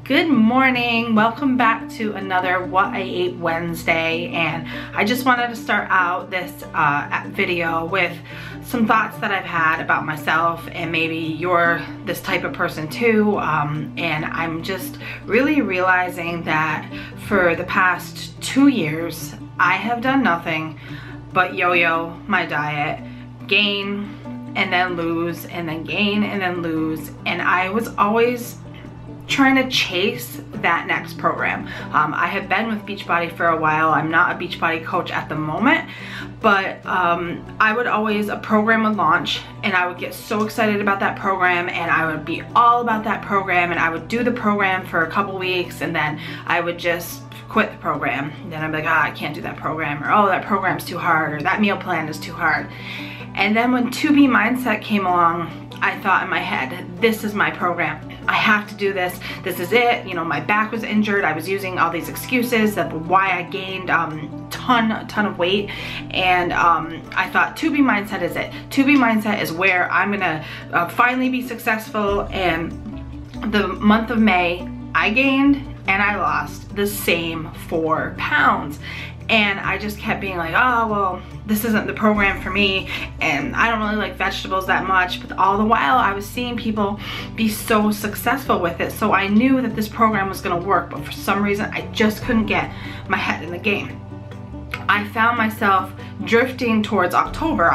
Good morning, welcome back to another What I Ate Wednesday, and I just wanted to start out this video with some thoughts that I've had about myself, and maybe you're this type of person too, and I'm just really realizing that for the past 2 years I have done nothing but yo-yo my diet, gain and then lose, and then gain and then lose, and I was always trying to chase that next program. I have been with Beachbody for a while. I'm not a Beachbody coach at the moment, but I would always, a program would launch and I would get so excited about that program, and I would be all about that program, and I would do the program for a couple weeks, and then I would just quit the program. Then I'd be like, I can't do that program, or oh, that program's too hard, or that meal plan is too hard. And then when 2B Mindset came along, I thought in my head, this is my program. I have to do this. This is it. You know, my back was injured. I was using all these excuses of why I gained a ton of weight. And I thought 2B Mindset is it. 2B Mindset is where I'm gonna finally be successful. And the month of May, I gained and I lost the same 4 pounds. And I just kept being like, oh, well, this isn't the program for me, and I don't really like vegetables that much. But all the while I was seeing people be so successful with it, so I knew that this program was gonna work, but for some reason I just couldn't get my head in the game. I found myself drifting towards October.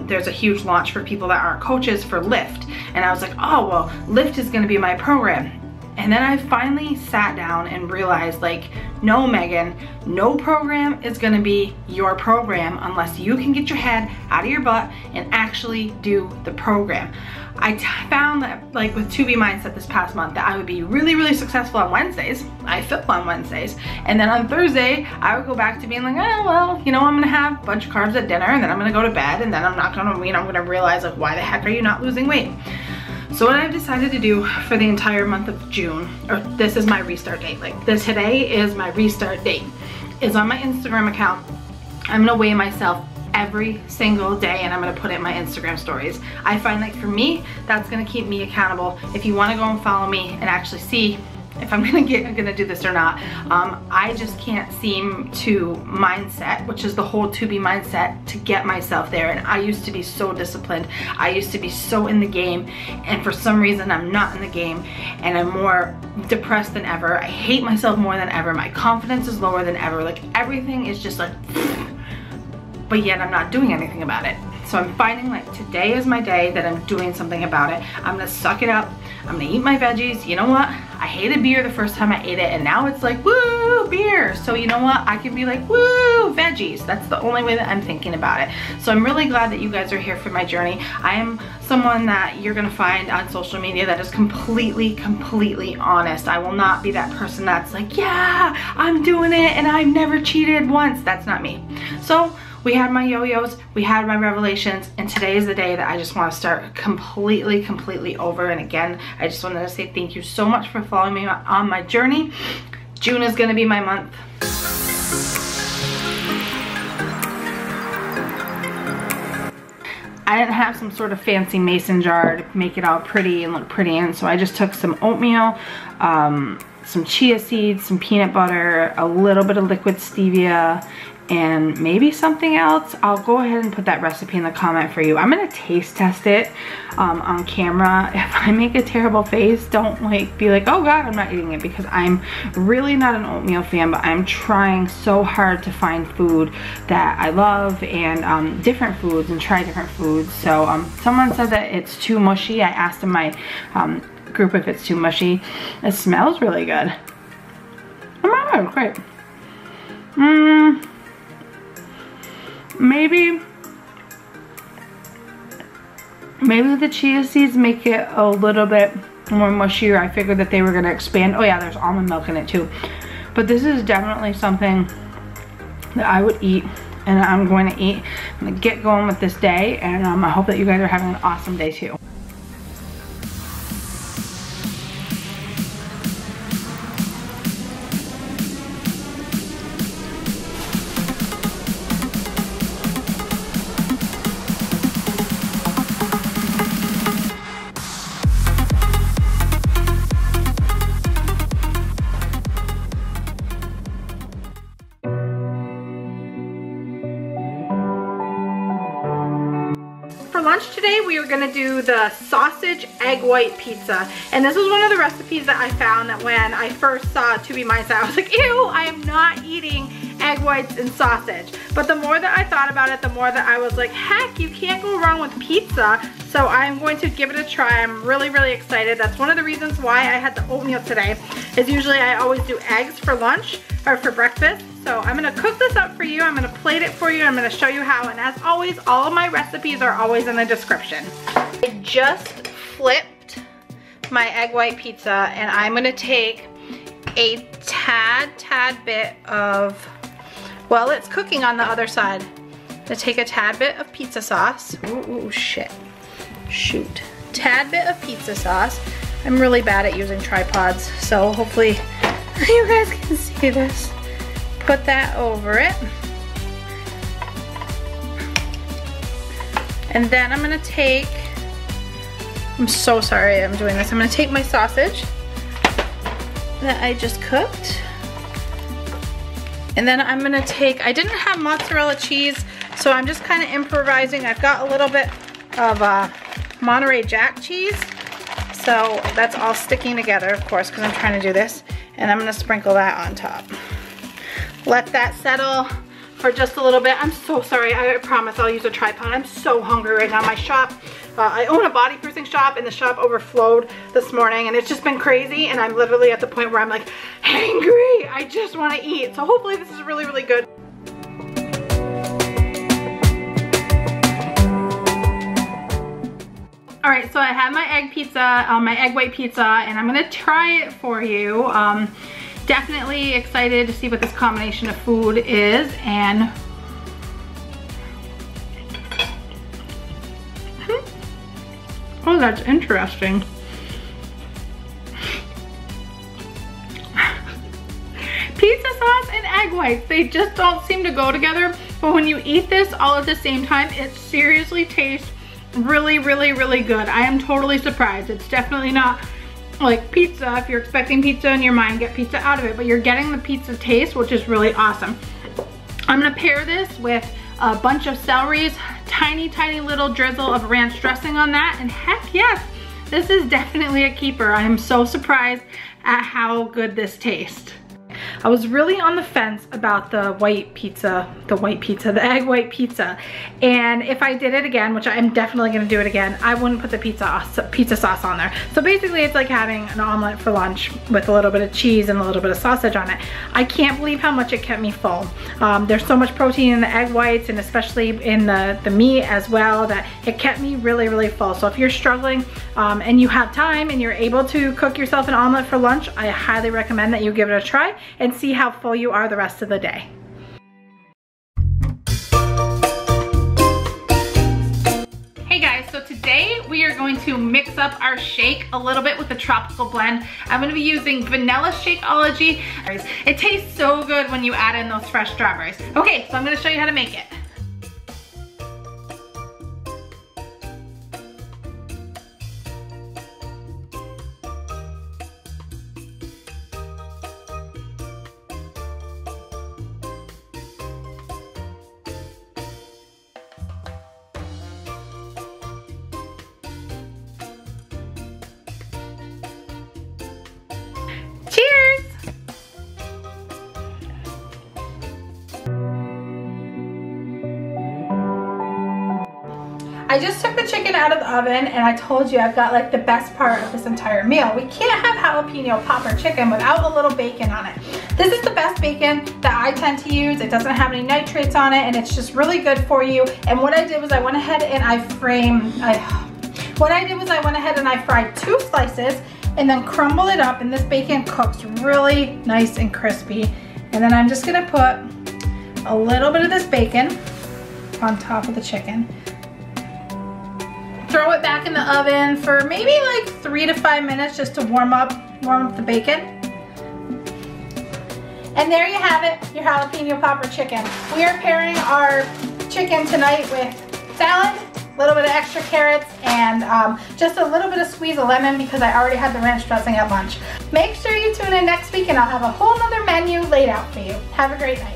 There's a huge launch for people that aren't coaches for Lift, and I was like, oh, well, Lift is gonna be my program. And then I finally sat down and realized, like, no, Megan, no program is gonna be your program unless you can get your head out of your butt and actually do the program. I found that, like, with 2B Mindset this past month, that I would be really successful on Wednesdays. I film on Wednesdays. And then on Thursday, I would go back to being like, oh, well, you know, I'm gonna have a bunch of carbs at dinner, and then I'm gonna go to bed, and then I'm not gonna, you know, I'm gonna realize, like, why the heck are you not losing weight? So what I've decided to do for the entire month of June, or this is my restart date, like today is my restart date, is on my Instagram account. I'm gonna weigh myself every single day, and I'm gonna put it in my Instagram stories. I find like for me, that's gonna keep me accountable. If you wanna go and follow me and actually see if I'm gonna do this or not, I just can't seem to mindset, which is the whole 2B Mindset, to get myself there. And I used to be so disciplined. I used to be so in the game, and for some reason I'm not in the game, and I'm more depressed than ever. I hate myself more than ever. My confidence is lower than ever. Like, everything is just like, but yet I'm not doing anything about it. So I'm finding like today is my day that I'm doing something about it. I'm gonna suck it up. I'm gonna eat my veggies. You know what? I hated beer the first time I ate it, and now it's like, woo, beer. So you know what? I can be like, woo, veggies. That's the only way that I'm thinking about it. So I'm really glad that you guys are here for my journey. I am someone that you're gonna find on social media that is completely honest. I will not be that person that's like, yeah, I'm doing it and I've never cheated once. That's not me. So we had my yo-yos, we had my revelations, and today is the day that I just want to start completely over. And again, I just wanted to say thank you so much for following me on my journey. June is going to be my month. I didn't have some sort of fancy mason jar to make it all pretty and look pretty, and so I just took some oatmeal, some chia seeds, some peanut butter, a little bit of liquid stevia, and maybe something else. I'll go ahead and put that recipe in the comment for you. I'm gonna taste test it on camera. If I make a terrible face, don't like be like, oh god, I'm not eating it, because I'm really not an oatmeal fan, but I'm trying so hard to find food that I love, and different foods, and try different foods. So someone said that it's too mushy. I asked in my group if it's too mushy. It smells really good. Oh my god, great. Maybe the chia seeds make it a little bit more mushier. I figured that they were gonna expand. Oh yeah, there's almond milk in it too. But this is definitely something that I would eat, and I'm going to eat. I'm gonna get going with this day, and I hope that you guys are having an awesome day too. lunch today, we are gonna do the sausage egg white pizza. And this was one of the recipes that I found that when I first saw To Be Mindset, I was like, ew, I am not eating egg whites and sausage. But the more that I thought about it, the more that I was like, heck, you can't go wrong with pizza. So I'm going to give it a try. I'm really, really excited. That's one of the reasons why I had the oatmeal today, is usually I always do eggs for lunch or for breakfast. So I'm gonna cook this up for you. I'm gonna plate it for you. I'm gonna show you how. And as always, all of my recipes are always in the description. I just flipped my egg white pizza, and I'm gonna take a tad bit of, well, it's cooking on the other side. I'm gonna take a tad bit of pizza sauce. Ooh, shit. Shoot. Tad bit of pizza sauce. I'm really bad at using tripods, so hopefully you guys can see this. Put that over it. And then I'm gonna take, I'm so sorry I'm doing this. I'm gonna take my sausage that I just cooked. And then I'm gonna take, I didn't have mozzarella cheese, so I'm just kind of improvising. I've got a little bit of Monterey Jack cheese. So that's all sticking together, of course, because I'm trying to do this. And I'm gonna sprinkle that on top. Let that settle for just a little bit. I'm so sorry, I promise I'll use a tripod. I'm so hungry right now. My shop, I own a body piercing shop, and the shop overflowed this morning, and it's just been crazy, and I'm literally at the point where I'm like, hangry, I just wanna eat. So hopefully this is really, really good. All right, so I have my egg pizza, my egg white pizza, and I'm gonna try it for you. Definitely excited to see what this combination of food is, and oh, that's interesting. Pizza sauce and egg whites, they just don't seem to go together, but when you eat this all at the same time, it seriously tastes really, really, really good. I am totally surprised. It's definitely not like pizza. If you're expecting pizza in your mind, get pizza out of it, but you're getting the pizza taste, which is really awesome. I'm gonna pair this with a bunch of celeries, tiny little drizzle of ranch dressing on that, and heck yes, this is definitely a keeper. I am so surprised at how good this tastes. I was really on the fence about the egg white pizza. And if I did it again, which I am definitely gonna do it again, I wouldn't put the pizza sauce on there. So basically it's like having an omelet for lunch with a little bit of cheese and a little bit of sausage on it. I can't believe how much it kept me full. There's so much protein in the egg whites, and especially in the meat as well, that it kept me really, really full. So if you're struggling and you have time and you're able to cook yourself an omelet for lunch, I highly recommend that you give it a try and see how full you are the rest of the day. Hey guys, so today we are going to mix up our shake a little bit with the tropical blend. I'm going to be using Vanilla Shakeology. It tastes so good when you add in those fresh strawberries. Okay, so I'm going to show you how to make it. I just took the chicken out of the oven, and I told you I've got like the best part of this entire meal. We can't have jalapeno popper chicken without a little bacon on it. This is the best bacon that I tend to use. It doesn't have any nitrates on it, and it's just really good for you. And what I did was I went ahead and I fried 2 slices and then crumble it up, and this bacon cooks really nice and crispy. And then I'm just gonna put a little bit of this bacon on top of the chicken. Throw it back in the oven for maybe like 3 to 5 minutes just to warm up the bacon. And there you have it, your jalapeno popper chicken. We are pairing our chicken tonight with salad, a little bit of extra carrots, and just a little bit of squeeze of lemon because I already had the ranch dressing at lunch. Make sure you tune in next week and I'll have a whole nother menu laid out for you. Have a great night.